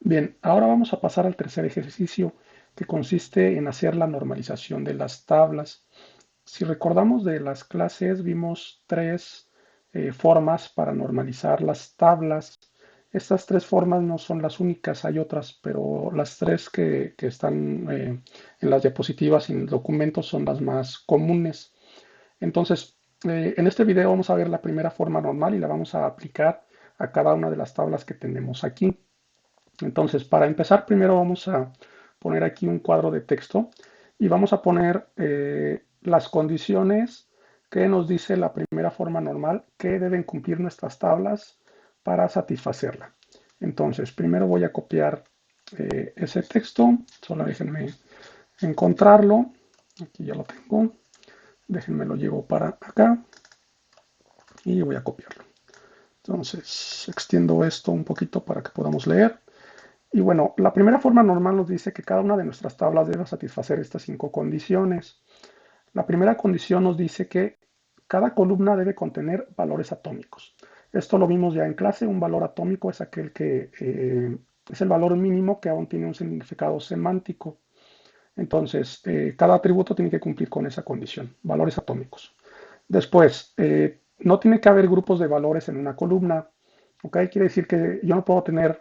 Bien, ahora vamos a pasar al tercer ejercicio, que consiste en hacer la normalización de las tablas. Si recordamos de las clases, vimos tres formas para normalizar las tablas. Estas tres formas no son las únicas, hay otras, pero las tres que están en las diapositivas y en el documento son las más comunes. Entonces, en este video vamos a ver la primera forma normal y la vamos a aplicar a cada una de las tablas que tenemos aquí. Entonces, para empezar, primero vamos a poner aquí un cuadro de texto y vamos a poner las condiciones que nos dice la primera forma normal que deben cumplir nuestras tablas para satisfacerla. Entonces, primero voy a copiar ese texto, solo déjenme encontrarlo, aquí ya lo tengo, déjenme lo llevo para acá y voy a copiarlo. Entonces, extiendo esto un poquito para que podamos leer. Y bueno, la primera forma normal nos dice que cada una de nuestras tablas debe satisfacer estas cinco condiciones. La primera condición nos dice que cada columna debe contener valores atómicos. Esto lo vimos ya en clase. Un valor atómico es aquel que es el valor mínimo que aún tiene un significado semántico. Entonces, cada atributo tiene que cumplir con esa condición, valores atómicos. Después, no tiene que haber grupos de valores en una columna. ¿Ok? Quiere decir que yo no puedo tener,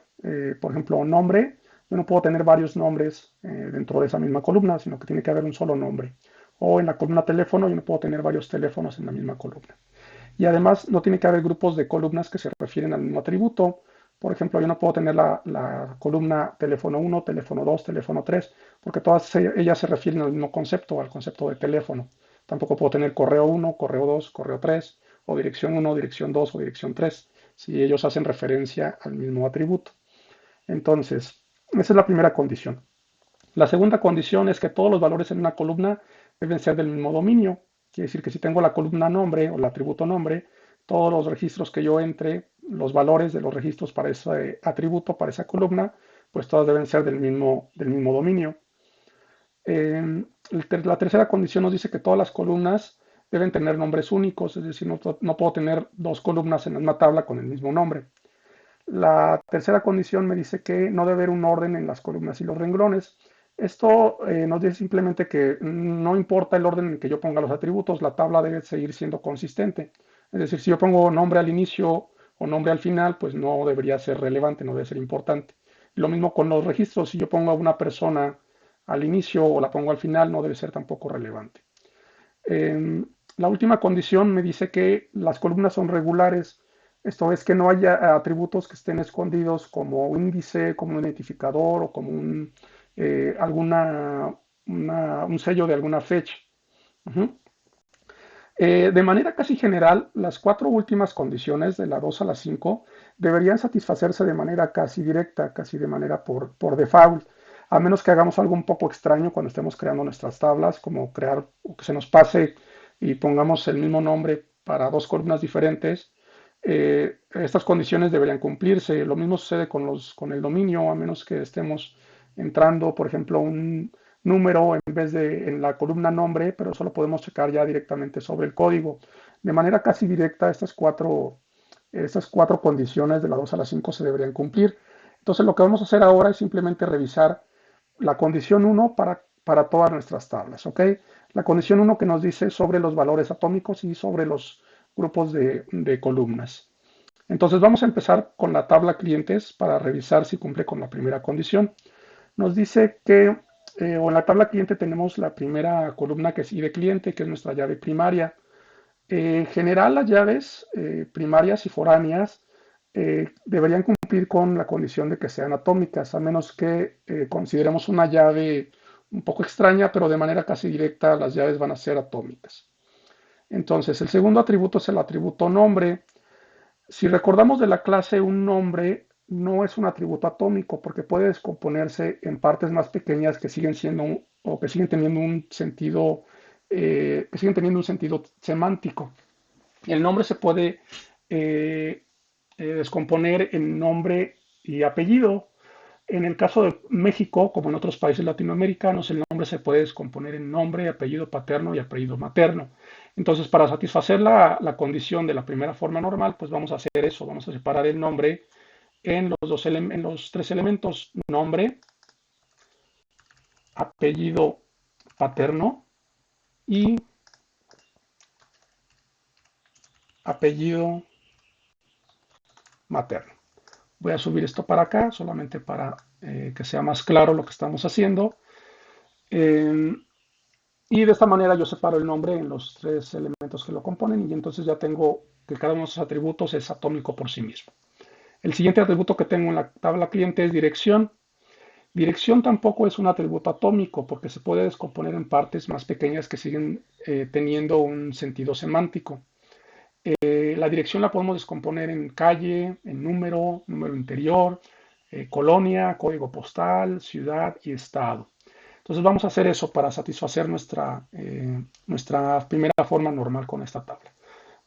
por ejemplo, un nombre, yo no puedo tener varios nombres dentro de esa misma columna, sino que tiene que haber un solo nombre. O en la columna teléfono, yo no puedo tener varios teléfonos en la misma columna. Y además, no tiene que haber grupos de columnas que se refieren al mismo atributo. Por ejemplo, yo no puedo tener la columna teléfono 1, teléfono 2, teléfono 3, porque todas ellas se refieren al mismo concepto, al concepto de teléfono. Tampoco puedo tener correo 1, correo 2, correo 3, o dirección 1, dirección 2 o dirección 3, si ellos hacen referencia al mismo atributo. Entonces, esa es la primera condición. La segunda condición es que todos los valores en una columna deben ser del mismo dominio. Quiere decir que si tengo la columna nombre o el atributo nombre, todos los registros que yo entre, los valores de los registros para ese atributo, para esa columna, pues todos deben ser del mismo dominio. La tercera condición nos dice que todas las columnas deben tener nombres únicos, es decir, no puedo tener dos columnas en una tabla con el mismo nombre. La tercera condición me dice que no debe haber un orden en las columnas y los renglones. Esto nos dice simplemente que no importa el orden en que yo ponga los atributos, la tabla debe seguir siendo consistente. Es decir, si yo pongo nombre al inicio o nombre al final, pues no debería ser relevante, no debe ser importante. Lo mismo con los registros, si yo pongo a una persona al inicio o la pongo al final, no debe ser tampoco relevante. Eh, la última condición me dice que las columnas son regulares, esto es que no haya atributos que estén escondidos como un índice, como un identificador o como un sello de alguna fecha. Ujú. De manera casi general, las cuatro últimas condiciones, de la 2 a la 5, deberían satisfacerse de manera casi directa, casi de manera por default, a menos que hagamos algo un poco extraño cuando estemos creando nuestras tablas, como crear o que se nos pase y pongamos el mismo nombre para dos columnas diferentes. Estas condiciones deberían cumplirse. Lo mismo sucede con el dominio, a menos que estemos entrando, por ejemplo, un número en vez de en la columna nombre, pero eso lo podemos checar ya directamente sobre el código. De manera casi directa, estas cuatro condiciones de la 2 a la 5 se deberían cumplir. Entonces, lo que vamos a hacer ahora es simplemente revisar la condición 1 para todas nuestras tablas, ¿ok? La condición 1 que nos dice sobre los valores atómicos y sobre los grupos de columnas. Entonces, vamos a empezar con la tabla clientes para revisar si cumple con la primera condición. Nos dice que, o en la tabla cliente tenemos la primera columna que es ID cliente, que es nuestra llave primaria. En general, las llaves primarias y foráneas deberían cumplir con la condición de que sean atómicas, a menos que consideremos una llave un poco extraña, pero de manera casi directa las llaves van a ser atómicas. Entonces, el segundo atributo es el atributo nombre. Si recordamos de la clase, un nombre no es un atributo atómico porque puede descomponerse en partes más pequeñas que siguen siendo o que siguen teniendo un sentido semántico. El nombre se puede eh, descomponer en nombre y apellido. En el caso de México, como en otros países latinoamericanos, el nombre se puede descomponer en nombre, apellido paterno y apellido materno. Entonces, para satisfacer la condición de la primera forma normal, pues vamos a hacer eso, vamos a separar el nombre en los tres elementos nombre, apellido paterno y apellido materno. Voy a subir esto para acá, solamente para que sea más claro lo que estamos haciendo. Eh, y de esta manera yo separo el nombre en los tres elementos que lo componen y entonces ya tengo que cada uno de esos atributos es atómico por sí mismo. El siguiente atributo que tengo en la tabla cliente es dirección. Dirección tampoco es un atributo atómico porque se puede descomponer en partes más pequeñas que siguen teniendo un sentido semántico. La dirección la podemos descomponer en calle, en número, número interior, colonia, código postal, ciudad y estado. Entonces vamos a hacer eso para satisfacer nuestra primera forma normal con esta tabla.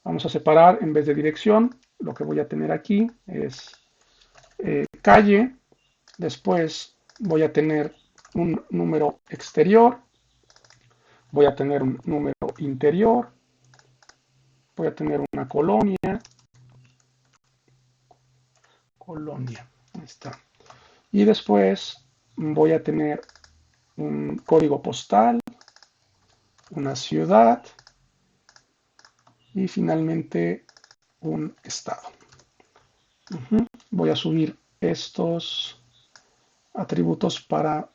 Vamos a separar en vez de dirección, lo que voy a tener aquí es calle, después voy a tener un número exterior, voy a tener un número interior, voy a tener una colonia, ahí está. Y después voy a tener un código postal, una ciudad y finalmente un estado. Voy a subir estos atributos para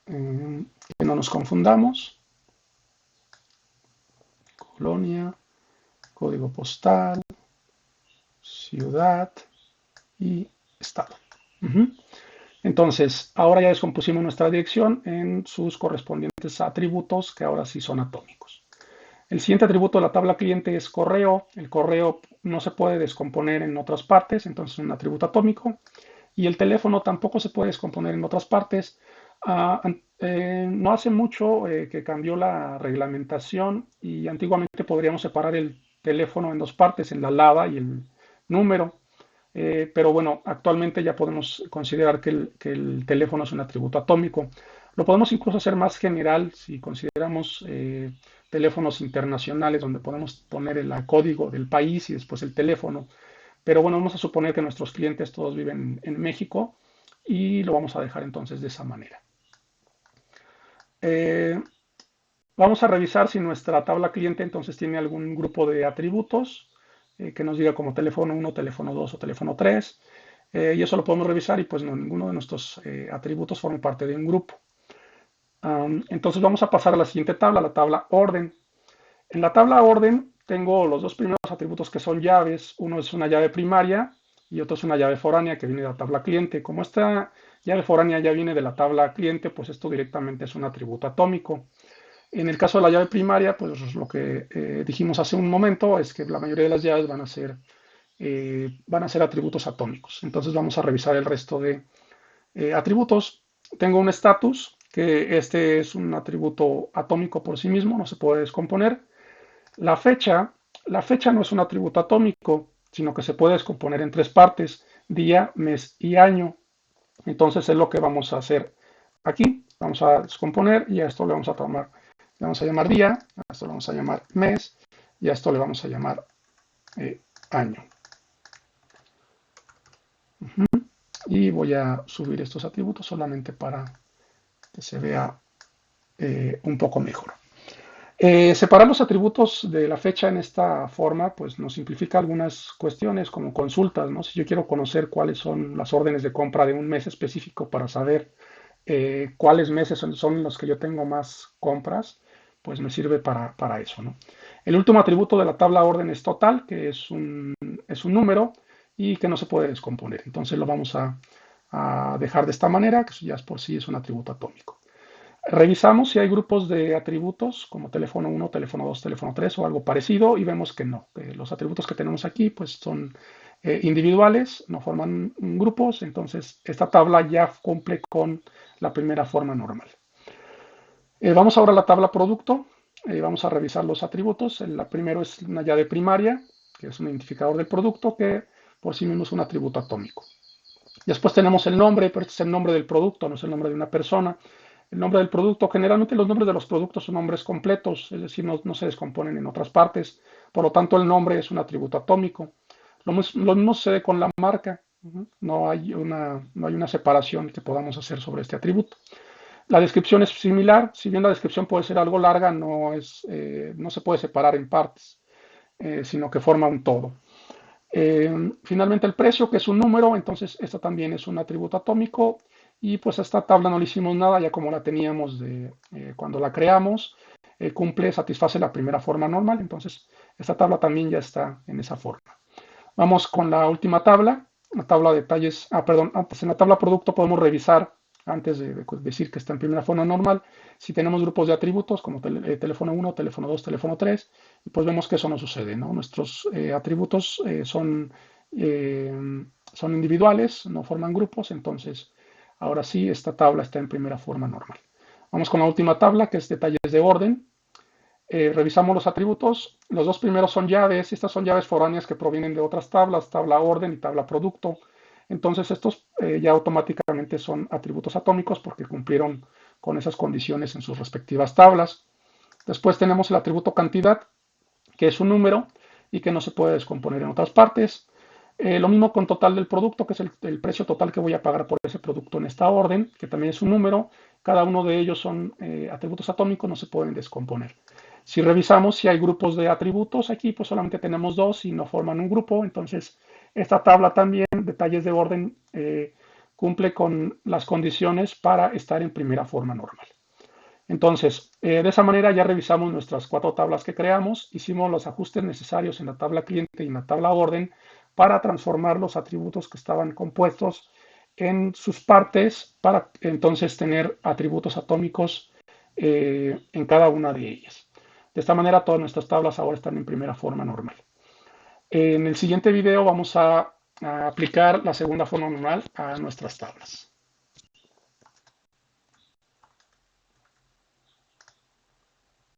que no nos confundamos. Colonia, código postal, ciudad y estado. Entonces, ahora ya descompusimos nuestra dirección en sus correspondientes atributos que ahora sí son atómicos. El siguiente atributo de la tabla cliente es correo. El correo no se puede descomponer en otras partes, entonces es un atributo atómico. Y el teléfono tampoco se puede descomponer en otras partes. No hace mucho que cambió la reglamentación y antiguamente podríamos separar el teléfono en dos partes, en la alada y el número. Pero bueno, actualmente ya podemos considerar que el teléfono es un atributo atómico. Lo podemos incluso hacer más general si consideramos teléfonos internacionales donde podemos poner el código del país y después el teléfono. Pero bueno, vamos a suponer que nuestros clientes todos viven en México y lo vamos a dejar entonces de esa manera. Eh, Vamos a revisar si nuestra tabla cliente entonces tiene algún grupo de atributos que nos diga como teléfono 1, teléfono 2 o teléfono 3. Y eso lo podemos revisar y pues no, ninguno de nuestros atributos forma parte de un grupo. Entonces vamos a pasar a la siguiente tabla, la tabla orden. En la tabla orden tengo los dos primeros atributos que son llaves. Uno es una llave primaria y otro es una llave foránea que viene de la tabla cliente. Como esta llave foránea ya viene de la tabla cliente, pues esto directamente es un atributo atómico. En el caso de la llave primaria, pues lo que dijimos hace un momento es que la mayoría de las llaves van a ser atributos atómicos. Entonces vamos a revisar el resto de atributos. Tengo un status, que este es un atributo atómico por sí mismo, no se puede descomponer. La fecha no es un atributo atómico, sino que se puede descomponer en tres partes, día, mes y año. Entonces es lo que vamos a hacer aquí. Vamos a descomponer y a esto le vamos a llamar día, a esto le vamos a llamar mes y a esto le vamos a llamar año. Y voy a subir estos atributos solamente para que se vea un poco mejor. Separar los atributos de la fecha en esta forma, pues nos simplifica algunas cuestiones como consultas, ¿no? Si yo quiero conocer cuáles son las órdenes de compra de un mes específico para saber cuáles meses son los que yo tengo más compras, pues me sirve para eso, ¿no? El último atributo de la tabla orden es total, que es un número y que no se puede descomponer. Entonces lo vamos a dejar de esta manera, que ya por sí es un atributo atómico. Revisamos si hay grupos de atributos como teléfono 1, teléfono 2, teléfono 3 o algo parecido y vemos que no. Los atributos que tenemos aquí pues son individuales, no forman grupos, entonces esta tabla ya cumple con la primera forma normal. Vamos ahora a la tabla producto, vamos a revisar los atributos. El primero es una llave primaria, que es un identificador del producto que por sí mismo es un atributo atómico. Después tenemos el nombre, pero este es el nombre del producto, no es el nombre de una persona. El nombre del producto, generalmente los nombres de los productos son nombres completos, es decir, no se descomponen en otras partes, por lo tanto el nombre es un atributo atómico. Lo mismo sucede con la marca. Ujú. No hay una separación que podamos hacer sobre este atributo. La descripción es similar, si bien la descripción puede ser algo larga, no se puede separar en partes, sino que forma un todo. Finalmente el precio, que es un número, entonces esto también es un atributo atómico y pues a esta tabla no le hicimos nada, ya como la teníamos cuando la creamos, satisface la primera forma normal, entonces esta tabla también ya está en esa forma. Vamos con la última tabla, la tabla de detalles. Perdón, antes en la tabla producto podemos revisar, antes de decir que está en primera forma normal, si tenemos grupos de atributos como teléfono 1, teléfono 2, teléfono 3, y pues vemos que eso no sucede, ¿no? Nuestros atributos son individuales, no forman grupos, entonces ahora sí esta tabla está en primera forma normal. Vamos con la última tabla, que es detalles de orden. Revisamos los atributos. Los dos primeros son llaves. Estas son llaves foráneas que provienen de otras tablas, tabla orden y tabla producto. Entonces estos ya automáticamente son atributos atómicos porque cumplieron con esas condiciones en sus respectivas tablas. Después tenemos el atributo cantidad, que es un número y que no se puede descomponer en otras partes. Lo mismo con total del producto, que es el precio total que voy a pagar por ese producto en esta orden, que también es un número. Cada uno de ellos son atributos atómicos, no se pueden descomponer. Si revisamos si hay grupos de atributos, aquí pues solamente tenemos dos y no forman un grupo. Entonces, esta tabla también, detalles de orden, cumple con las condiciones para estar en primera forma normal. Entonces, de esa manera ya revisamos nuestras cuatro tablas que creamos, hicimos los ajustes necesarios en la tabla cliente y en la tabla orden para transformar los atributos que estaban compuestos en sus partes para entonces tener atributos atómicos en cada una de ellas. De esta manera todas nuestras tablas ahora están en primera forma normal. En el siguiente video vamos a aplicar la segunda forma normal a nuestras tablas.